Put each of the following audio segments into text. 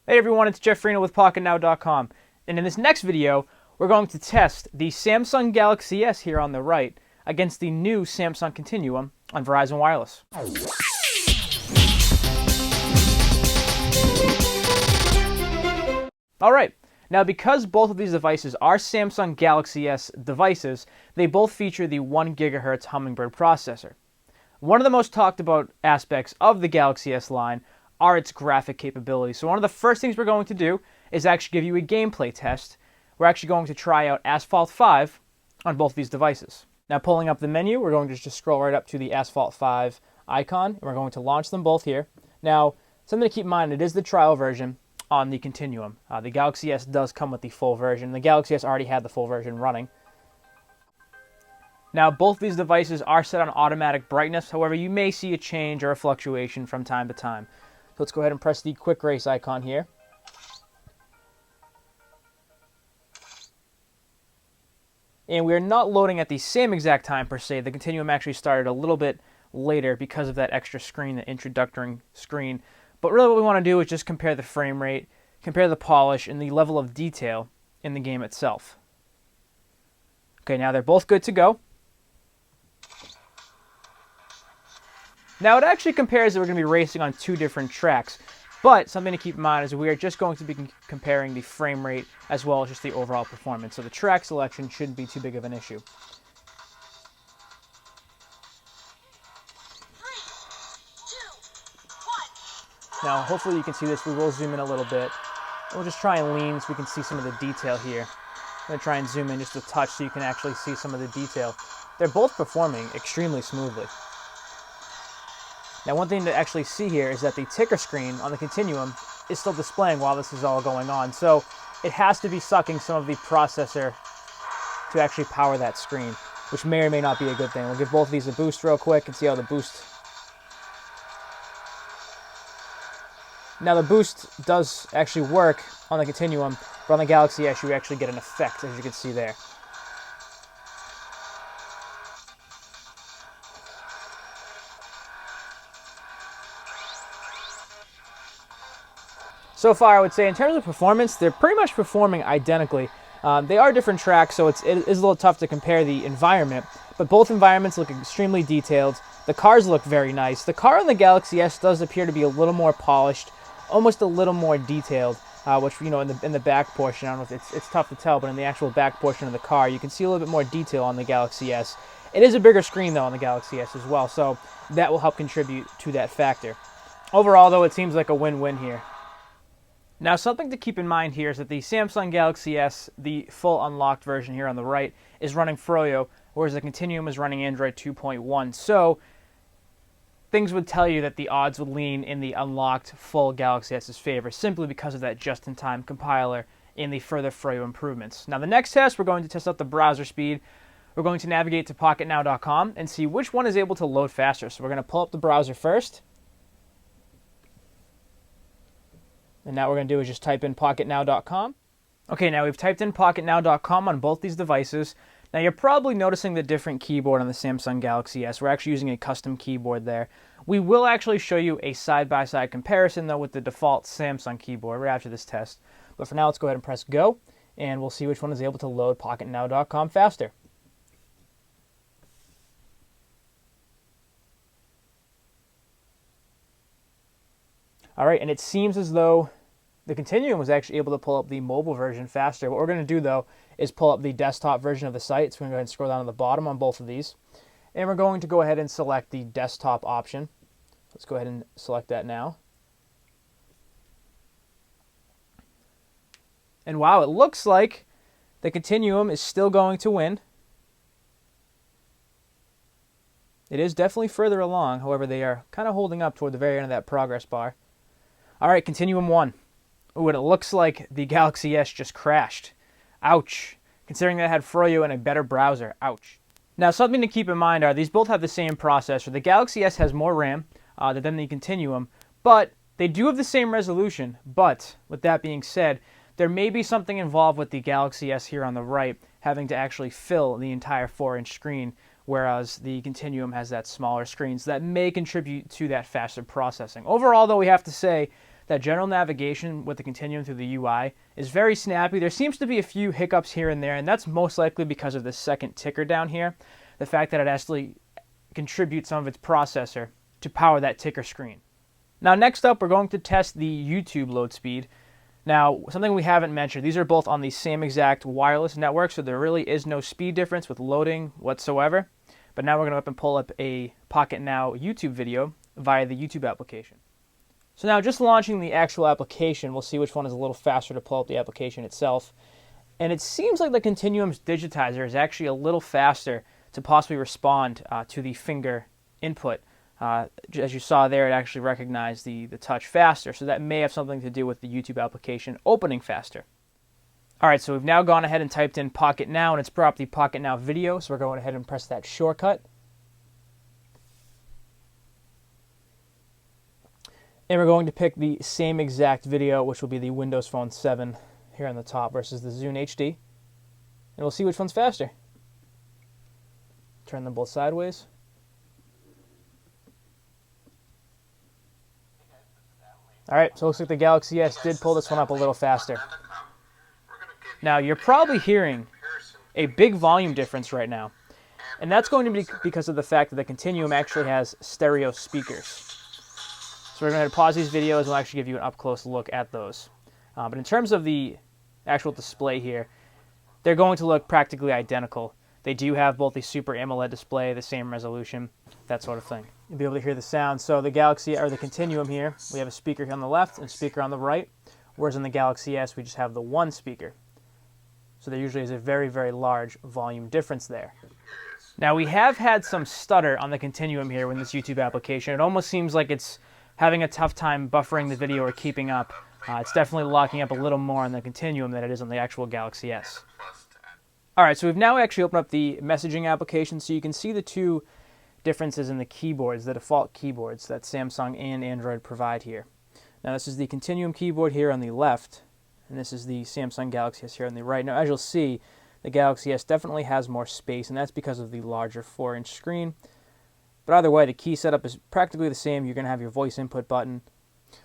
Hey everyone, it's Jeff Farina with Pocketnow.com, and in this next video, we're going to test the Samsung Galaxy S here on the right against the new Samsung Continuum on Verizon Wireless. Alright, now because both of these devices are Samsung Galaxy S devices, they both feature the 1 GHz Hummingbird processor. One of the most talked about aspects of the Galaxy S line are its graphic capabilities. So one of the first things we're going to do is actually give you a gameplay test. We're actually going to try out Asphalt 5 on both these devices. Now pulling up the menu, we're going to just scroll right up to the Asphalt 5 icon, and we're going to launch them both here. Now, something to keep in mind, it is the trial version on the Continuum. The Galaxy S does come with the full version. The Galaxy S already had the full version running. Now, both these devices are set on automatic brightness. However, you may see a change or a fluctuation from time to time. So let's go ahead and press the quick race icon here. And we are not loading at the same exact time per se. The Continuum actually started a little bit later because of that extra screen, the introductory screen. But really what we want to do is just compare the frame rate, compare the polish, and the level of detail in the game itself. Okay, now they're both good to go. Now it actually compares that we're going to be racing on two different tracks, but something to keep in mind is we are just going to be comparing the frame rate as well as just the overall performance, so the track selection shouldn't be too big of an issue. 3, 2, 1. Now hopefully you can see this. We will zoom in a little bit. We'll just try and lean so we can see some of the detail here. I'm going to try and zoom in just a touch so you can actually see some of the detail. They're both performing extremely smoothly. Now one thing to actually see here is that the ticker screen on the Continuum is still displaying while this is all going on. So it has to be sucking some of the processor to actually power that screen, which may or may not be a good thing. We'll give both of these a boost real quick and see how the boost... Now the boost does actually work on the Continuum, but on the Galaxy S you actually get an effect, as you can see there. So far, I would say in terms of performance, they're pretty much performing identically. They are different tracks, so it is a little tough to compare the environment, but both environments look extremely detailed. The cars look very nice. The car on the Galaxy S does appear to be a little more polished, almost a little more detailed, which, you know, in the back portion, I don't know if it's tough to tell, but in the actual back portion of the car, you can see a little bit more detail on the Galaxy S. It is a bigger screen, though, on the Galaxy S as well, so that will help contribute to that factor. Overall, though, it seems like a win-win here. Now, something to keep in mind here is that the Samsung Galaxy S, the full unlocked version here on the right, is running Froyo, whereas the Continuum is running Android 2.1. So, things would tell you that the odds would lean in the unlocked full Galaxy S's favor, simply because of that just-in-time compiler and the further Froyo improvements. Now, the next test, we're going to test out the browser speed. We're going to navigate to Pocketnow.com and see which one is able to load faster. So we're going to pull up the browser first. And now what we're going to do is just type in Pocketnow.com. Okay, now we've typed in Pocketnow.com on both these devices. Now you're probably noticing the different keyboard on the Samsung Galaxy S. We're actually using a custom keyboard there. We will actually show you a side-by-side comparison, though, with the default Samsung keyboard right after this test. But for now, let's go ahead and press go, and we'll see which one is able to load Pocketnow.com faster. All right, and it seems as though the Continuum was actually able to pull up the mobile version faster. What we're going to do, though, is pull up the desktop version of the site. So we're going to go ahead and scroll down to the bottom on both of these. And we're going to go ahead and select the desktop option. Let's go ahead and select that now. And wow, it looks like the Continuum is still going to win. It is definitely further along. However, they are kind of holding up toward the very end of that progress bar. All right, Continuum won. Ooh, and it looks like the Galaxy S just crashed. Ouch. Considering that it had Froyo and a better browser. Ouch. Now, something to keep in mind are these both have the same processor. The Galaxy S has more RAM than the Continuum, but they do have the same resolution. But, with that being said, there may be something involved with the Galaxy S here on the right having to actually fill the entire 4-inch screen, whereas the Continuum has that smaller screen, so that may contribute to that faster processing. Overall, though, we have to say that general navigation with the Continuum through the UI is very snappy. There seems to be a few hiccups here and there, and that's most likely because of the second ticker down here, the fact that it actually contributes some of its processor to power that ticker screen. Now next up, we're going to test the YouTube load speed. Now, something we haven't mentioned, these are both on the same exact wireless network, so there really is no speed difference with loading whatsoever. But now we're going to go up and pull up a Pocketnow YouTube video via the YouTube application. So now just launching the actual application, we'll see which one is a little faster to pull up the application itself. And it seems like the Continuum's digitizer is actually a little faster to possibly respond to the finger input. As you saw there, it actually recognized the touch faster, so that may have something to do with the YouTube application opening faster. Alright, so we've now gone ahead and typed in Pocketnow, and it's brought up the Pocketnow video, so we're going ahead and press that shortcut. And we're going to pick the same exact video, which will be the Windows Phone 7 here on the top versus the Zune HD. And we'll see which one's faster. Turn them both sideways. Alright, so it looks like the Galaxy S did pull this one up a little faster. Now, you're probably hearing a big volume difference right now. And that's going to be because of the fact that the Continuum actually has stereo speakers. So we're going to pause these videos and we'll actually give you an up-close look at those. But in terms of the actual display here, they're going to look practically identical. They do have both the Super AMOLED display, the same resolution, that sort of thing. You'll be able to hear the sound. So the Galaxy, or the Continuum here, we have a speaker here on the left and a speaker on the right, whereas in the Galaxy S we just have the one speaker. So there usually is a very, very large volume difference there. Now we have had some stutter on the Continuum here with this YouTube application. It almost seems like it's having a tough time buffering the video or keeping up. It's definitely locking up a little more on the Continuum than it is on the actual Galaxy S. Alright, so we've now actually opened up the messaging application, so you can see the two differences in the keyboards, the default keyboards that Samsung and Android provide here. Now this is the Continuum keyboard here on the left, and this is the Samsung Galaxy S here on the right. Now as you'll see, the Galaxy S definitely has more space, and that's because of the larger 4-inch screen. But either way, the key setup is practically the same. You're going to have your voice input button.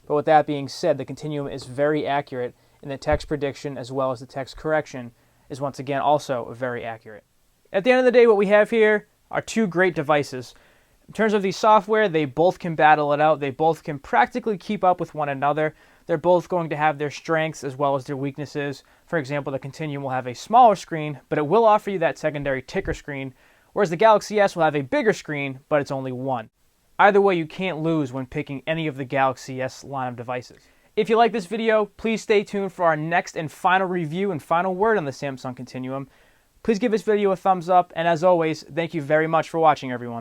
But with that being said, the Continuum is very accurate, and the text prediction as well as the text correction is once again also very accurate. At the end of the day, what we have here are two great devices. In terms of the software, they both can battle it out. They both can practically keep up with one another. They're both going to have their strengths as well as their weaknesses. For example, the Continuum will have a smaller screen, but it will offer you that secondary ticker screen, whereas the Galaxy S will have a bigger screen, but it's only one. Either way, you can't lose when picking any of the Galaxy S line of devices. If you like this video, please stay tuned for our next and final review and final word on the Samsung Continuum. Please give this video a thumbs up, and as always, thank you very much for watching, everyone.